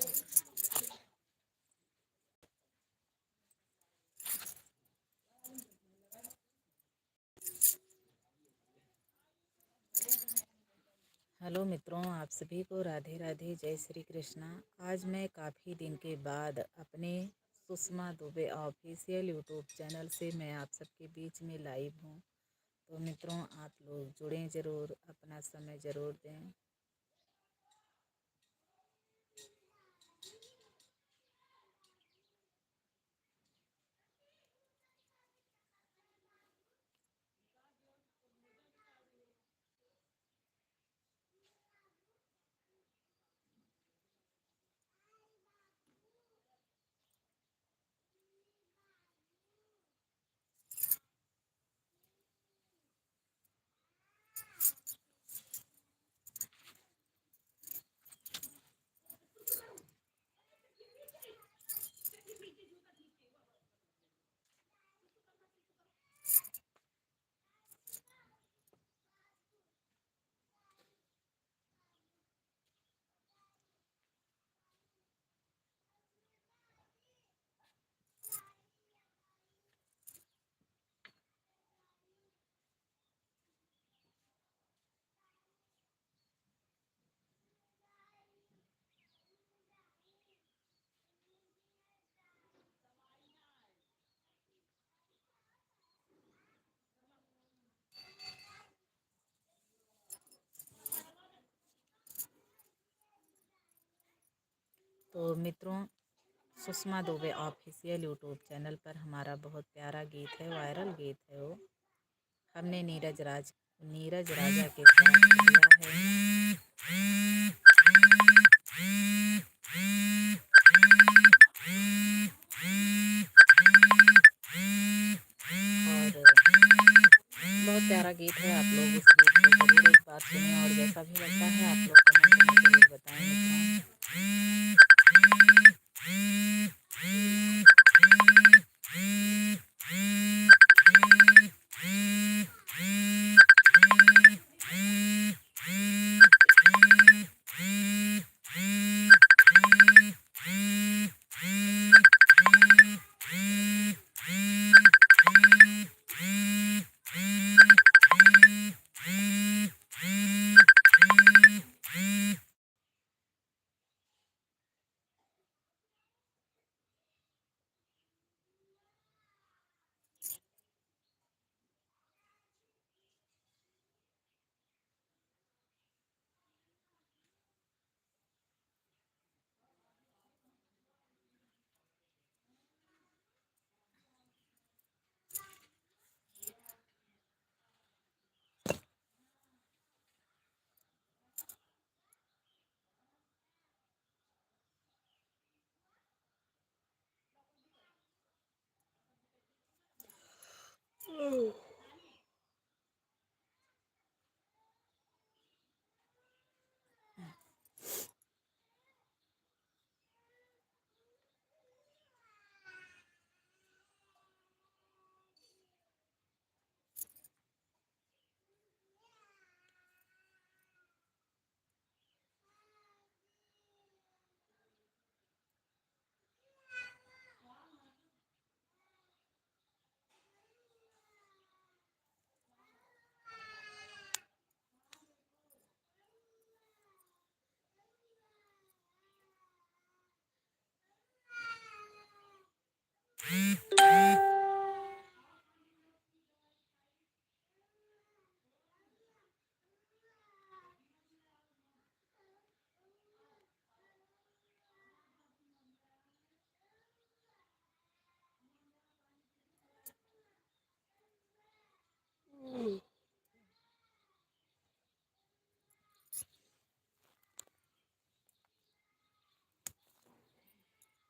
Hello मित्रों, आप सभी को राधे राधे, जय श्री कृष्णा। आज मैं काफ़ी दिन के बाद अपने Sushma Dubey official YouTube channel से मैं आप सबके बीच में लाइव हूँ। तो मित्रों, आप लोग जुड़ें ज़रूर, अपना समय ज़रूर दें। तो मित्रों, Sushma Dubey official YouTube channel पर हमारा बहुत प्यारा गीत है, वायरल गीत है वो। हमने नीरज राजा के साथ किया है। बहुत प्यारा गीत है। आप लोग इस गीत को जरूर एक बार सुनें और जैसा भी लगता है आप लोग कमेंट में जरूर बताएं मित्रों।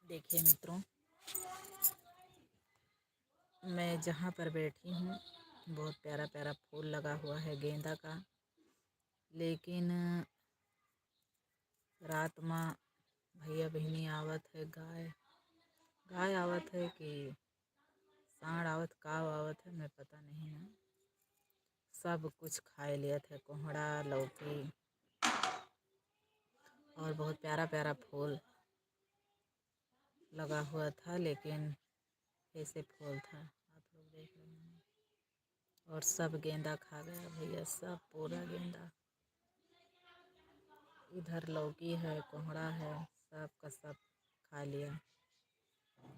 देखिए मित्रों, मैं जहाँ पर बैठी हूँ बहुत प्यारा प्यारा फूल लगा हुआ है गेंदा का, लेकिन रात में भैया बहनी आवत है, गाय आवत है कि सांड आवत, काव आवत है, मैं पता नहीं है। सब कुछ खाए लिया थे, कोहड़ा, लौकी और बहुत प्यारा प्यारा फूल लगा हुआ था, लेकिन कैसे फूल था आप लोग देख रहे हैं। और सब गेंदा खा गया भैया, सब पूरा गेंदा। इधर लौकी है, कोहड़ा है, सब का सब खा लिया।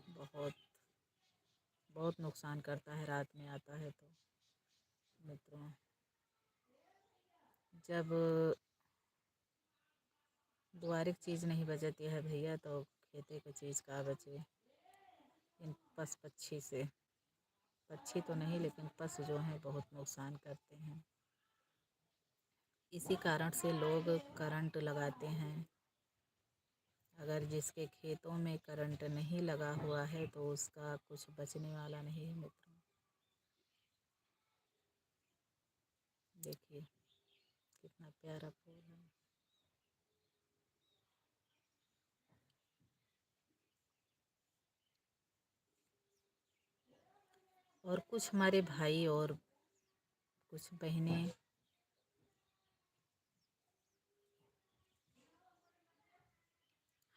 बहुत बहुत नुकसान करता है, रात में आता है तो। मित्रों, जब दुआरिक चीज़ नहीं बचती है भैया, तो खेते की चीज़ का बचे। इन पक्षी से, पक्षी तो नहीं लेकिन पशु जो हैं बहुत नुकसान करते हैं। इसी कारण से लोग करंट लगाते हैं। अगर जिसके खेतों में करंट नहीं लगा हुआ है तो उसका कुछ बचने वाला नहीं है मित्रों। देखिए कितना प्यारा फूल है। और कुछ हमारे भाई और कुछ बहनें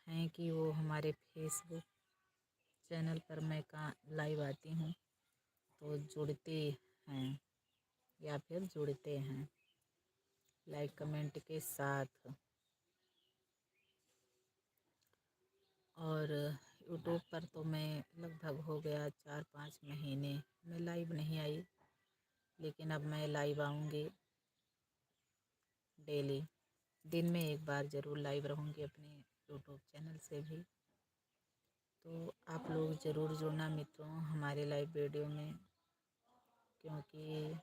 हैं कि वो हमारे फेसबुक चैनल पर मैं लाइव आती हूँ तो जुड़ते हैं या फिर जुड़ते हैं लाइक कमेंट के साथ। और यूट्यूब पर तो मैं लगभग हो गया 4-5 महीने मैं लाइव नहीं आई, लेकिन अब मैं लाइव आऊँगी डेली। दिन में एक बार ज़रूर लाइव रहूँगी अपने यूट्यूब चैनल से भी। तो आप लोग ज़रूर जुड़ना मित्रों हमारे लाइव वीडियो में, क्योंकि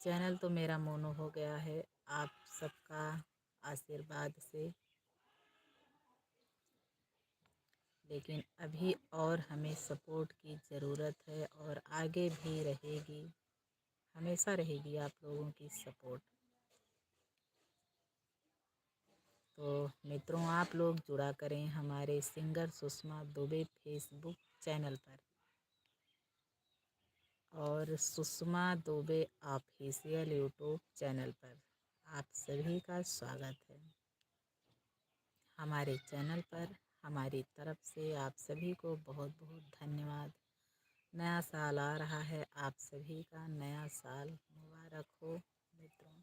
चैनल तो मेरा मोनो हो गया है आप सबका आशीर्वाद से। लेकिन अभी और हमें सपोर्ट की ज़रूरत है और आगे भी रहेगी, हमेशा रहेगी आप लोगों की सपोर्ट। तो मित्रों आप लोग जुड़ा करें हमारे singer Sushma Dubey Facebook channel पर और Sushma Dubey official YouTube channel पर। आप सभी का स्वागत है हमारे चैनल पर। हमारी तरफ से आप सभी को बहुत बहुत धन्यवाद। नया साल आ रहा है, आप सभी का नया साल मुबारक हो मित्रों।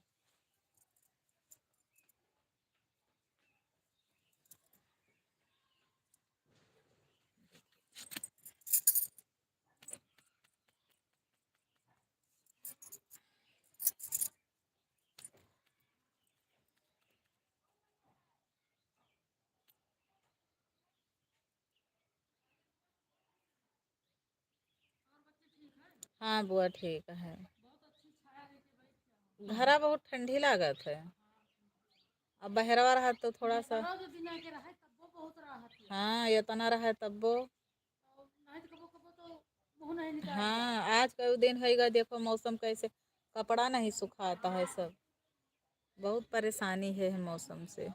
हाँ बुआ ठीक है। घरा बहुत ठंडी लागत है। अब बहरवा रहा तो थोड़ा सा हाँ इतना रहा तब्बो। हाँ आज का दिन हैगा, देखो मौसम कैसे, कपड़ा नहीं सुखाता है सब। बहुत परेशानी है मौसम से।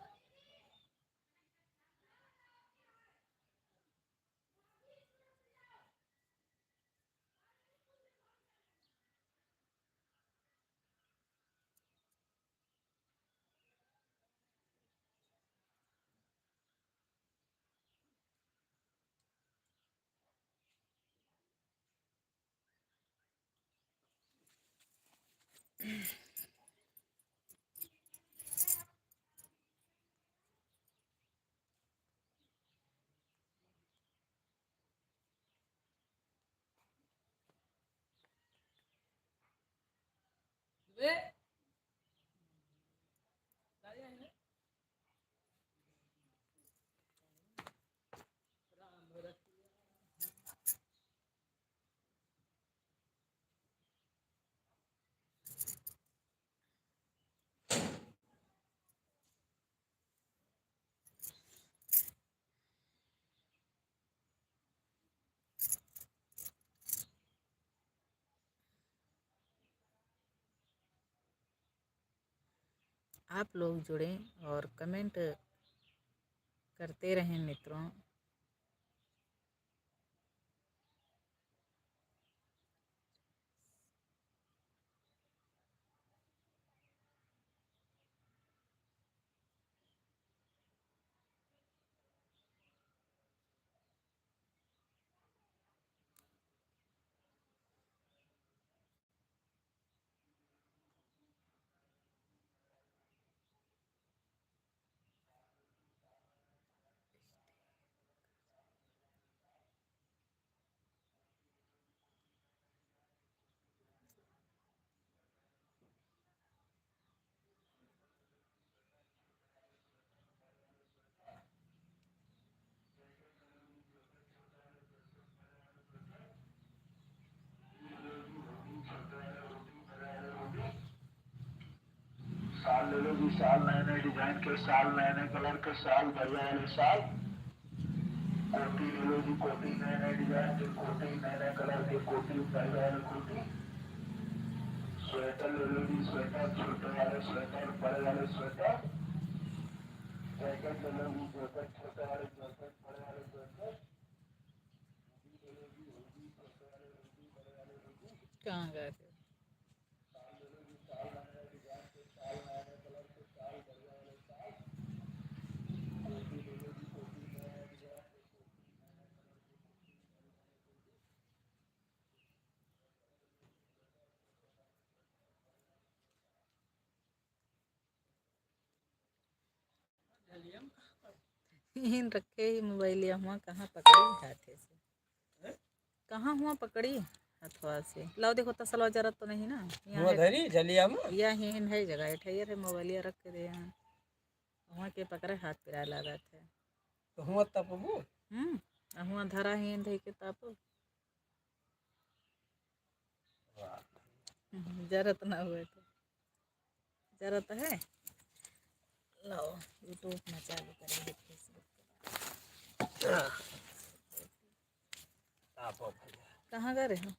आप लोग जुड़ें और कमेंट करते रहें मित्रों। साल ले लो जी, साल नए नए डिजाइन के, साल नए नए कलर के, साल बढ़िया वाले साल। कोटी ले लो जी, कोटी नए नए डिजाइन के, कोटी नए नए कलर के, कोटी बढ़िया वाले कोटी। स्वेटर ले लो जी, स्वेटर छोटे वाले स्वेटर, बड़े वाले स्वेटर। जैकेट ले लो जी, जैकेट छोटे वाले जैकेट, बड़े वाले जैकेट। कहाँ गए थे? इन रखे ही मोबाइल हुआ कहाँ पकड़ी हाथे से, कहाँ हुआ पकड़ी हथवा से। लाओ देखो तसलवा जरूरत तो नहीं ना, यहाँ धरी जलिया में या हिन है जगह ठैर है मोबाइलिया रख के दे यहाँ वहाँ के पकड़े हाथ पिरा लगा थे। तो हुआ तपबू हुआ धरा हिन धे के ताप जरूरत ना हुए तो जरूरत है। लाओ यूट्यूब में चालू करेंगे फेसबुक कहाँ गए रहे हो?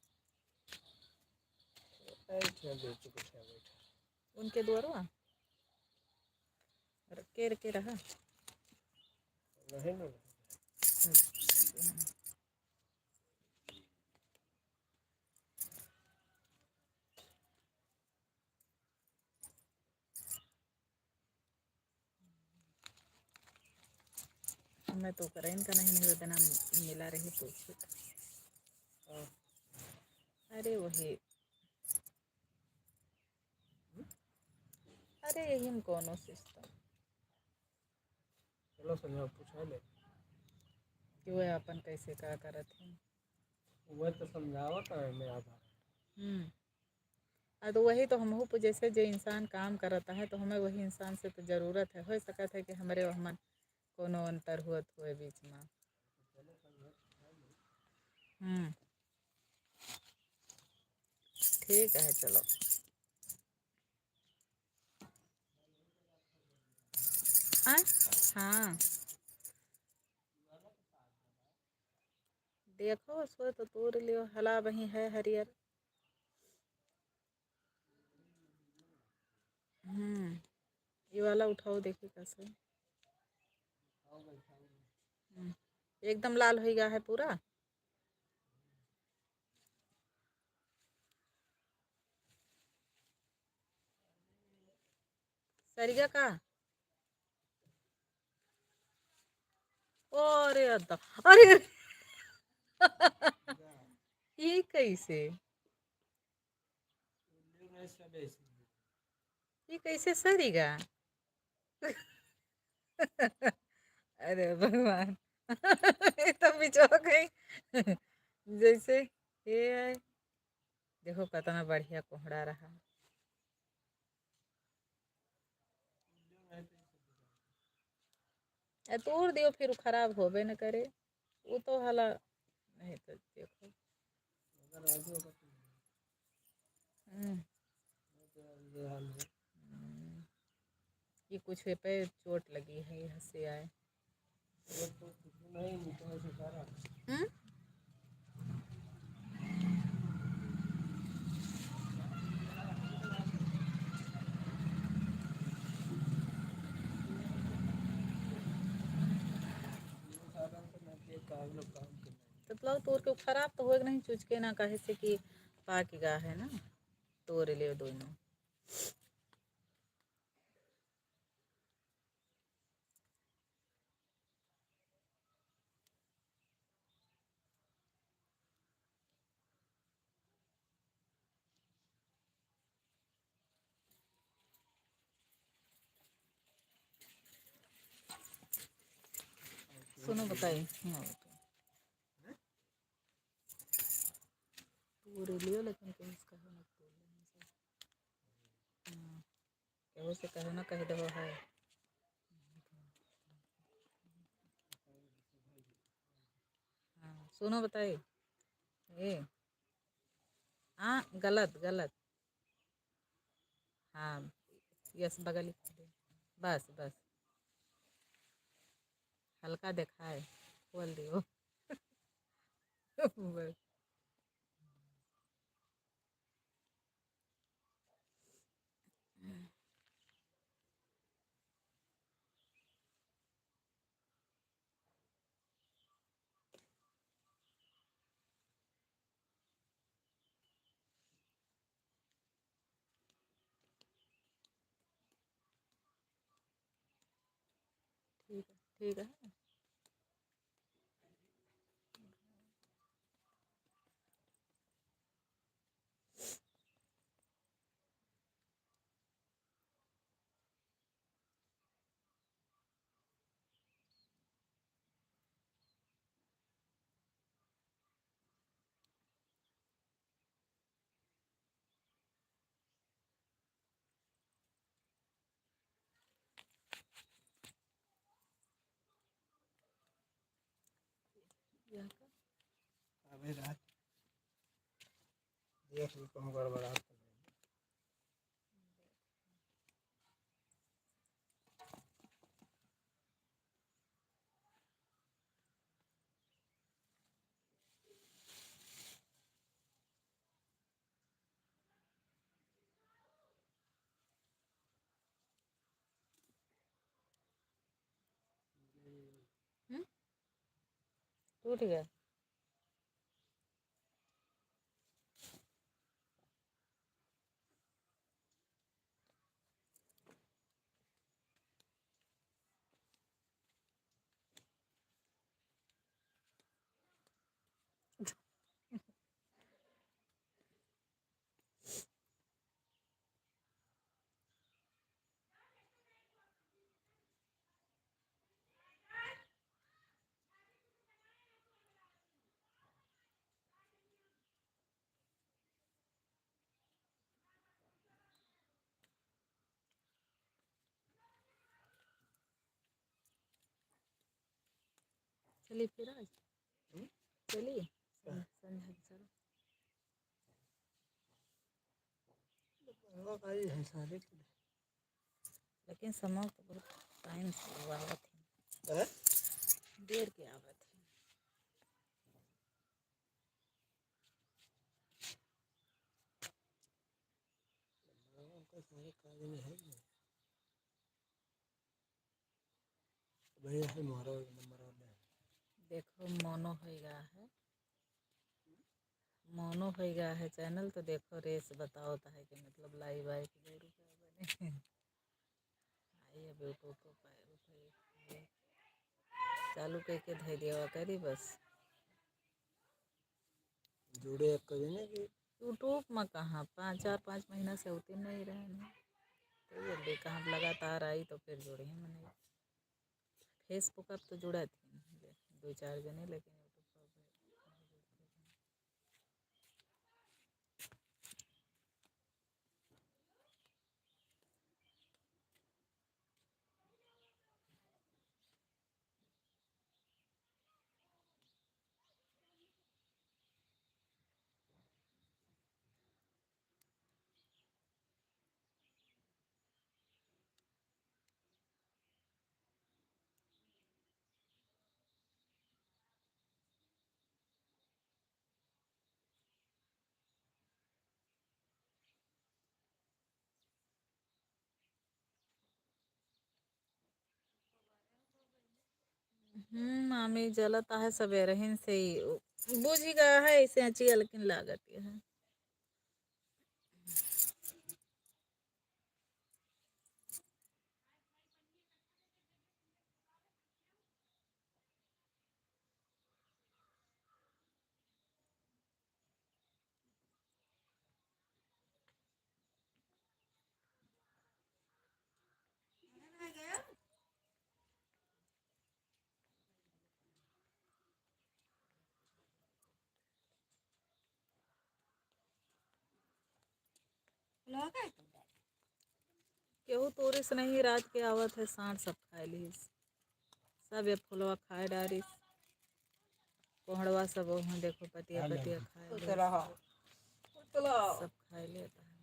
उनके द्वारा के रहा मैं तो करें इनका नहीं निवेदन मिला रही पूछे। अरे वही अरे यही कौन सिस्टम चलो समझा पूछा ले कि वह अपन कैसे का करत है। वह तो समझावत है मैं आधार तो वही तो हमहू जैसे जो इंसान काम करता है तो हमें वही इंसान से तो ज़रूरत है हो सकता है कि हमारे वहाँ कोनो अंतर हुआ हुए बीच में। ठीक है चलो। हाँ देखो उसको तो तोड़ लियो हला वही है हरियर। ये वाला उठाओ देखिए कैसे एकदम लाल हो गया है पूरा। सरिया का अरे अद्दा अरे ये कैसे सरिगा अरे भगवान ये तो बिचो गई जैसे ये है। देखो कितना बढ़िया कोहड़ा रहा। तोड़ दियो फिर खराब होबे न करे वो तो हाला नहीं तो देखो ये कुछ पे चोट लगी है यहाँ से आए। मतलब तोड़ के खराब तो होगा नहीं चुचके ना कहे से कि पाक गा है ना तोड़ ले दोनों। सुनो बताइए तोड़ लियो लेकिन कहीं इसका है ना तोड़ लेने से केहू से कहे ना कह दो है। सुनो बताइए ये हाँ गलत गलत हाँ यस बगल ही कर दे। बस बस हल्का दिखाए खोल दियो। बस ठीक है ठीक है। यहाँ का अभी रात देख ली कहूँ गड़बड़ाहट तो नहीं। टूट गया। चलिए फिर आज चलिए संध्या चलो। होगा भाई है सारे लेकिन समय तो बहुत टाइम से आवत थी है देर के आवत थी। उनका सारे काज में है नहीं। भैया है मोहरा नंबर वाले देखो मोनो हो गया है। मोनो हो गया है चैनल तो देखो रेस बताओ है कि मतलब लाइव आए कि 2 रुपया बने। आई अब यूट्यूब पर रुपये चालू करके धै दिया करी बस। जुड़े एक कभी नहीं कि यूट्यूब में कहाँ 4-5 महीना से होते नहीं रहे ना तो जल्दी कहाँ लगातार आई तो फिर जुड़े हैं मैंने। फेसबुक अब तो जुड़ा थी 2-4 जने लेकिन यूट्यूब पर मामी जलता है सवेरे ही से ही बुझ गया है इसे अच्छी लेकिन लागत है। केहू तोरे से नहीं रात के आवत है सांड सब खाए ली सब ये फुलवा खाए डारी कोहड़वा सब वहाँ देखो पतिया पतिया खाए ली, सब खाए लेता है।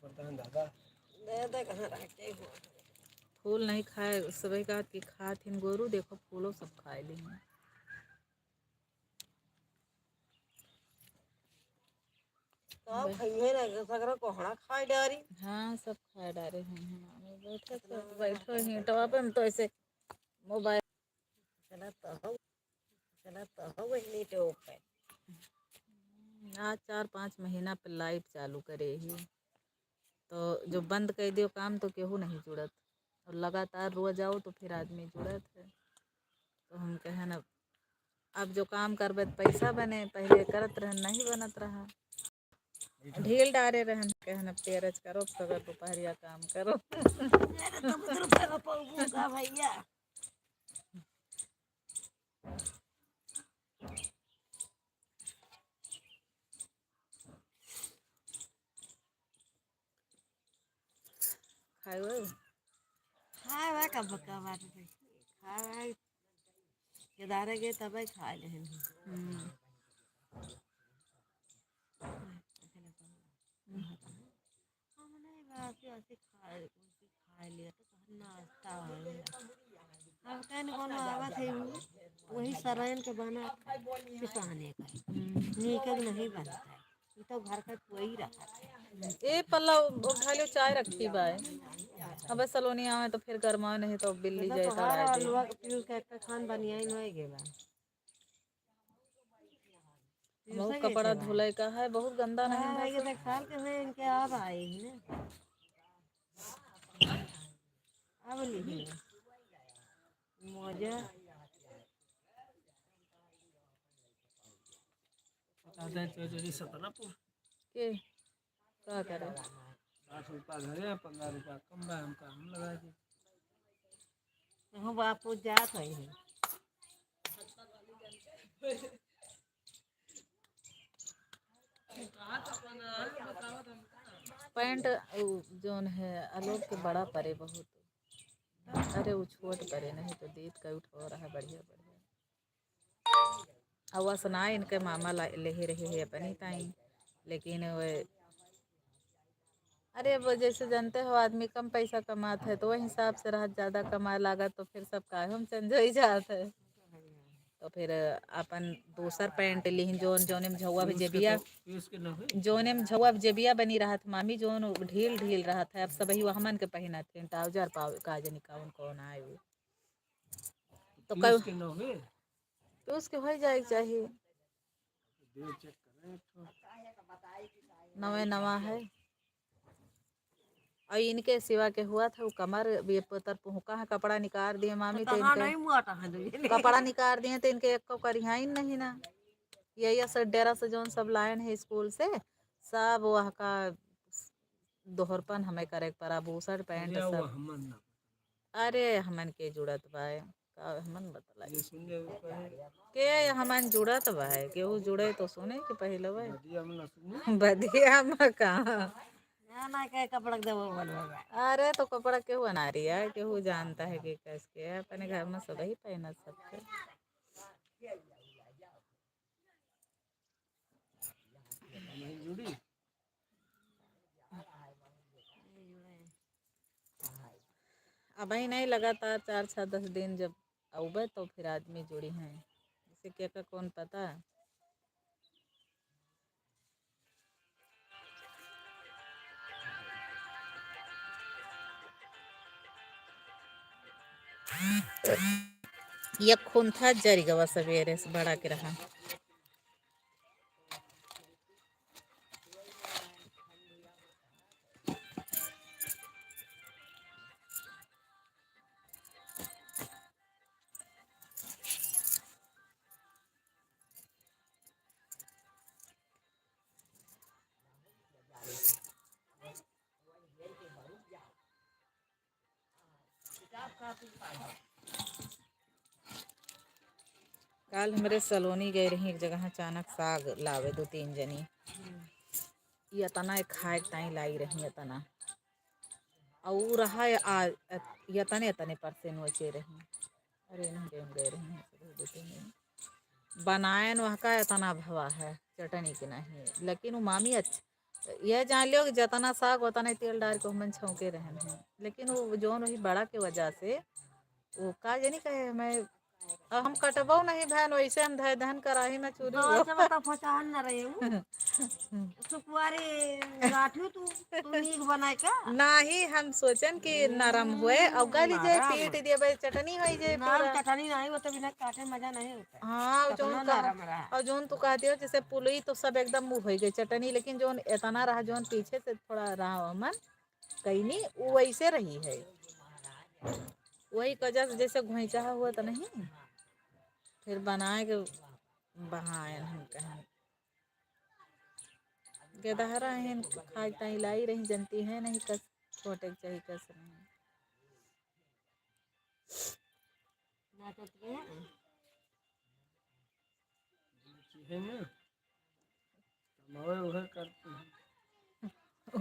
पड़ता है दादा। दे दे कहाँ रह के हुआ। फूल नहीं खाए सबे का कि खात हिन गोरू देखो फूलो सब खाए ली हैं। तो खइए ना सगरा कोहड़ा खाए डारी। हाँ सब खाए डारे हैं बैठे थे बैठो ही टॉप में तो ऐसे मोबाइल चला तो हो वही टोप है। आज 4-5 महीना पे लाइट चालू करे ही तो जो बंद कर दियो काम तो केहू नहीं जुड़त और लगातार रोज आओ तो फिर आदमी जुड़त है। तो हम कहे न अब जो काम करबे तो पैसा बने पहले करत रहन नहीं बनत रहा ढील डारे रहन कहन अब तेरज करो सगर दोपहरिया काम करो। तो रुपया पाऊंगा भैया। खाए वो खाए हुआ कब का बात है। खाए हुआ केदारे गए तब ही खा ले हमने बाकी ऐसे खा लिया तो कहना नाश्ता है। अब कहने कोनो आवत है वही सरायन के बना पिसाने का नीकग नहीं बनता है। ये तो घर का कोई रखा है। ए पल्ला उठा लियो चाय रखी बाय अब सलोनी आवे तो फिर गरमाए नहीं तो बिल्ली जाए तो तड़ा हर दे लोग पीयूष का एक खान बनिया ही नहीं गेला। बहुत कपड़ा धुलाई का है बहुत गंदा नहीं हाँ ये भसा देख साल के हुए इनके अब आए ही ना। अब लिखी मौजा पता है चौधरी सतनापुर के का करे 60 रुपया घरे 15 रुपया कम बा हमका हम लगा दी। हम बापू जात है पैंट जोन है आलोक के बड़ा परे बहुत अरे वो छोट परे नहीं तो दीद का उठो रहा बढ़िया बढ़िया और सुनाए इनके मामा ले ही रहे है अपनी ताई लेकिन वे अरे वो जैसे जानते हो आदमी कम पैसा कमाते है तो वही हिसाब से राहत ज़्यादा कमाए लागत तो फिर सब काहे हम चंज ही जाते है तो फिर अपन दूसर पैंट लिहिन जोन जोने में झौआ जेबिया जोने में झौआ जेबिया बनी रहा था मामी जोन ढील ढील रहा था अब सब वही हमन के पहना थे ट्राउजर पाव का जनी कौन कौन आए वो तो कई तो उसके हो जाए चाहिए नवा नवा है और इनके सिवा के हुआ था वो कमर ये पतर पुहका है कपड़ा निकाल दिए मामी तो इनके कपड़ा निकाल दिए तो इनके एक करिहाइन नहीं ना यही सब डेरा से जोन सब लाइन है स्कूल से सब वह का दोहरपन हमें करे पड़ा बूसर पैंट सब अरे हमन के जुड़त बाय का हमन बतला के हमन जुड़त बाय केहू जुड़े तो सुने के पहले बाय बदिया में कहाँ ना के कपड़ा देवो बनवा। अरे तो कपड़ा केहू अना रही है केहू जानता है कि कैसे अपने घर में सब ही पहना सबके अब ही नहीं लगातार 4-6-10 दिन जब आउबे तो फिर आदमी जुड़ी हैं जैसे क्या का कौन पता ये खून था जरी गवा सवेरे से बड़ा के रहा कल हमारे सलोनी गए रही एक जगह अचानक साग लावे 2-3 जनी ये तना खाए ताई लाई रही है तना और रहा ये तने पर से नोचे रही अरे नहीं गए रही बनाए वहाँ का इतना भवा है चटनी के नहीं लेकिन वो मामी यह जान लियो कि जितना साग उतना ही तेल डाल के हम छौके रहन हैं, लेकिन वो जौन वही बड़ा के वजह से वो का जानी कहे मैं हम कटबो नहीं भैन, वैसे हम धय धन कराही में चूरी हाँ हुआ। से बता फचान न रहे हूँ सुकुआरे गाठू तू नीक बनाए का नाही हम सोचन कि नरम हुए और गली जे नरम पीट देबे चटनी हो जे नाम पूरा। चटनी नहीं वो तो बिना काटे मजा नहीं होता है हाँ और कितना जोन कहा नरम रहा और जोन तू कह दियो जैसे पुलई तो सब एकदम मुँह हो गई चटनी, लेकिन जोन इतना रहा जोन पीछे से थोड़ा रहा मन कहीं नहीं वो वैसे रही है, वही वजह से जैसे घुइचा हुआ तो नहीं फिर बनाए के बहाए हम कहें गेदहरा है खाई ताई लाई रही जनती है नहीं कस छोटे चाहिए कस नहीं। नाचत के हैं चीज़ें में कमावे वह करते हैं।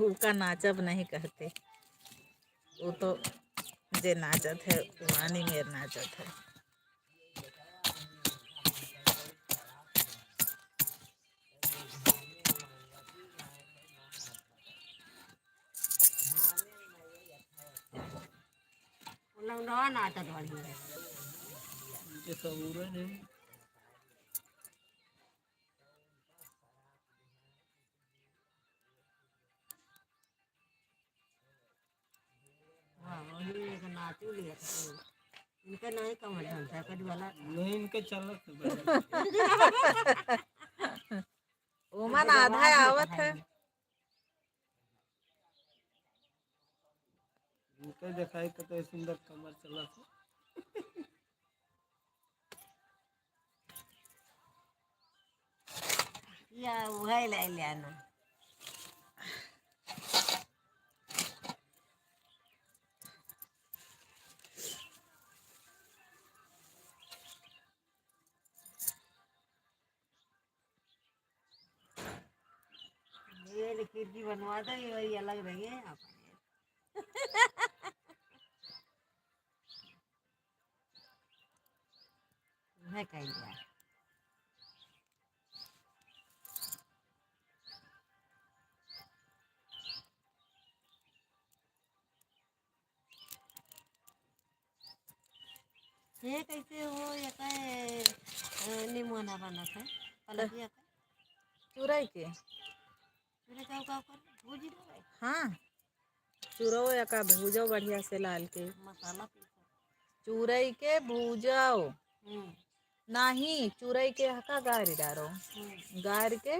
उसका नाचब नहीं कहते, वो तो जे नाचत है वानी मेर नाचत है। लौंडवा नाचत वाली है उनके सबूरे नहीं। हाँ वही एक नाचू लिया था इनका नहीं कमर ढलता कभी वाला नहीं इनके चलत है बड़े। ओमन आधा आवत है। इनके दिखाई कत सुंदर कमर चलत है। या वही ले लेना ये खिड़की बनवा दे वही अलग रहेंगे आप है कहीं यार ये कैसे हो या का निमोना बना था पलकिया का चुरई के मेरे का कर भूजी दे हाँ चूरो या का भूजो बढ़िया से लाल के मसाला पीसा चूरई के भूजो हम्म नहीं चूरई के हका गारी डारो हम्म गार के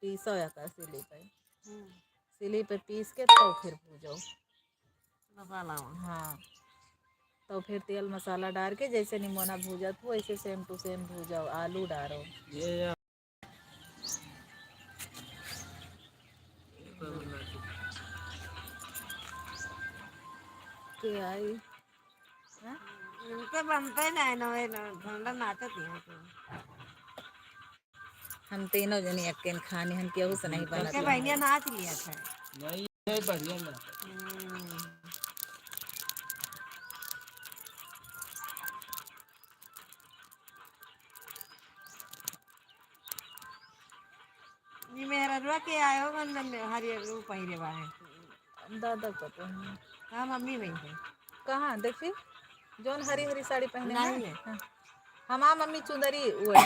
पीसो या का सिली पे हम्म सिली पे पीस के तो फिर भूजो। मसाला में हाँ तो फिर तेल मसाला डाल के जैसे निमोना भूजा तो वैसे सेम टू सेम भूजाओ, आलू डालो। ये या के आई हाँ? इनके बनते नहीं ना वे ठंडा नाचत ही तो हम तीनों जनी अकेन खानी हम केहू से नहीं बनत इनके बहनिया नाच लिया था नहीं ये बढ़िया ना। ये मेरा रुआ के आयो गंदन में हरियर रू पहिरे बा है दादा को तो नहीं। हाँ मम्मी वही है कहाँ देखी जोन हरी हरी साड़ी पहने नहीं हैं है हाँ। हमार मम्मी चुंदरी ओढ़े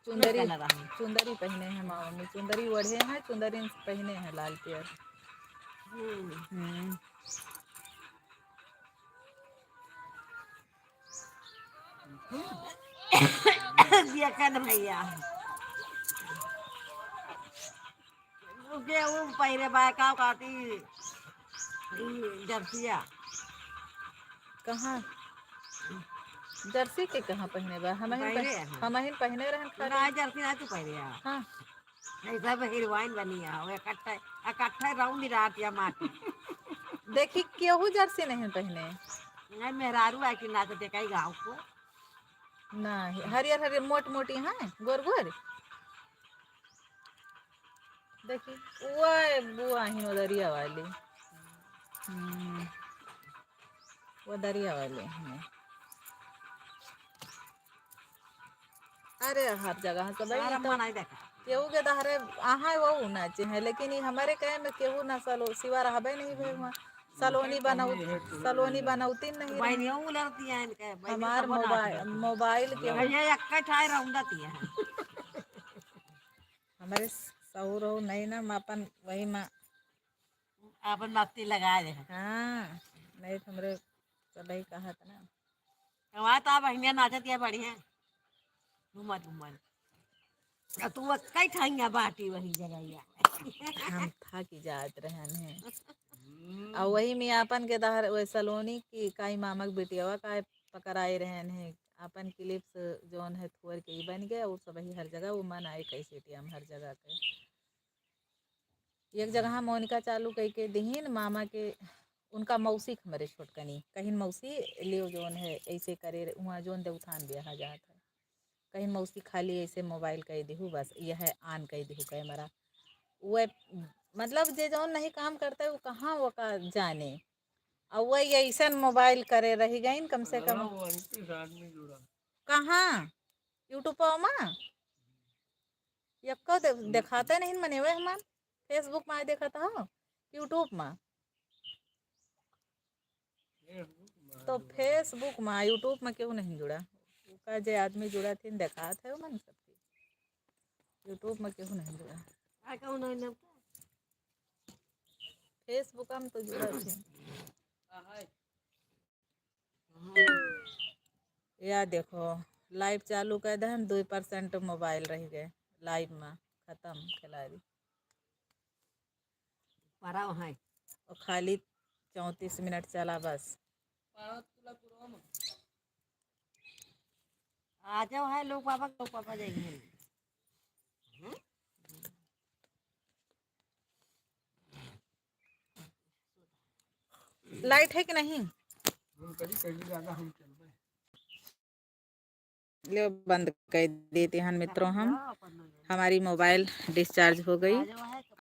चुंदरी कलर है चुंदरी पहने हैं हमार मम्मी चुंदरी ओढ़े हैं चुंदरी पहने हैं लाल पेयर। दिया कर भैया के वो पहिरे बा का काती जर्सिया कहाँ जर्सी के कहाँ पहने बा हम पहने हैं। पहने रहन खाली। ना जर्सी ना तू पहिरे आ हाँ ऐसा हीरोइन बनी है वो इकट्ठा इकट्ठा राउंड रात या माटी देखी केहू जर्सी नहीं पहने नहीं मेहरारू है कि ना तो देखा ही गाँव को नहीं हरियर हरियर मोट मोटी हैं गोर गोर देखी वो बुआ ही वो दरिया वाली वो दरिया वाले हैं। अरे हर जगह सब सारा तो मन आई देखा केहू के दहरे आहा वो नाचे हैं, लेकिन ये हमारे कहे में केहू ना सलो सिवा रहबे नहीं भे वहाँ सलोनी बनौती नहीं रहे। बहनियों उलरती है इनके बहनियों हमार सब नाच मोबाइल के कहिए एक ठाई रौंदती है हमारे सऊर हो नहीं ना अपन वही माँ। अपन मस्ती लगाए दे हाँ नहीं तो हमरे सभी कहा था ना। वहाँ तो बहनियाँ नाचती है बढ़िया घूमत घूमत और तू कई ठाइया बाटी वही जगह हम था कि जात रहन है और वही में अपन के दहर वही सलोनी की काई मामक बेटियावा का पकड़ाए रहन है। अपन क्लिप्स जोन है थोर के ही बन गए और सब ही हर जगह वो मन आए कैसे टियम हर जगह के एक जगह मोनिका चालू कई के दहीन मामा के उनका मौसी हमारे छोटकनी कहीं मौसी लियो जोन है ऐसे करे वहाँ जोन देवथान ब्याह जात है कहीं मौसी खाली ऐसे मोबाइल कह दिहू बस यह है आन कह दिहू कैमरा वह मतलब जे जौन नहीं काम करता है वो कहाँ वो का जाने और वही ऐसा मोबाइल करे रही गई कम से कम कहाँ यूट्यूब में यक्को दिखाते नहीं मने हुए हमार फेसबुक में देखा था यूट्यूब में तो फेसबुक में यूट्यूब में क्यों नहीं जुड़ा का जे आदमी जुड़ा थे देखा थे मन सबके यूट्यूब में क्यों नहीं जुड़ा फेसबुक में तो जुड़ा थे या देखो लाइव चालू कर दे 2% मोबाइल रह गए लाइव में खत्म खिलाड़ी और खाली 34 मिनट चला बस आ जाओ है लोग पापा जाएंगे लाइट है कि नहीं ले बंद कर देते हैं मित्रों हम हमारी मोबाइल डिस्चार्ज हो गई।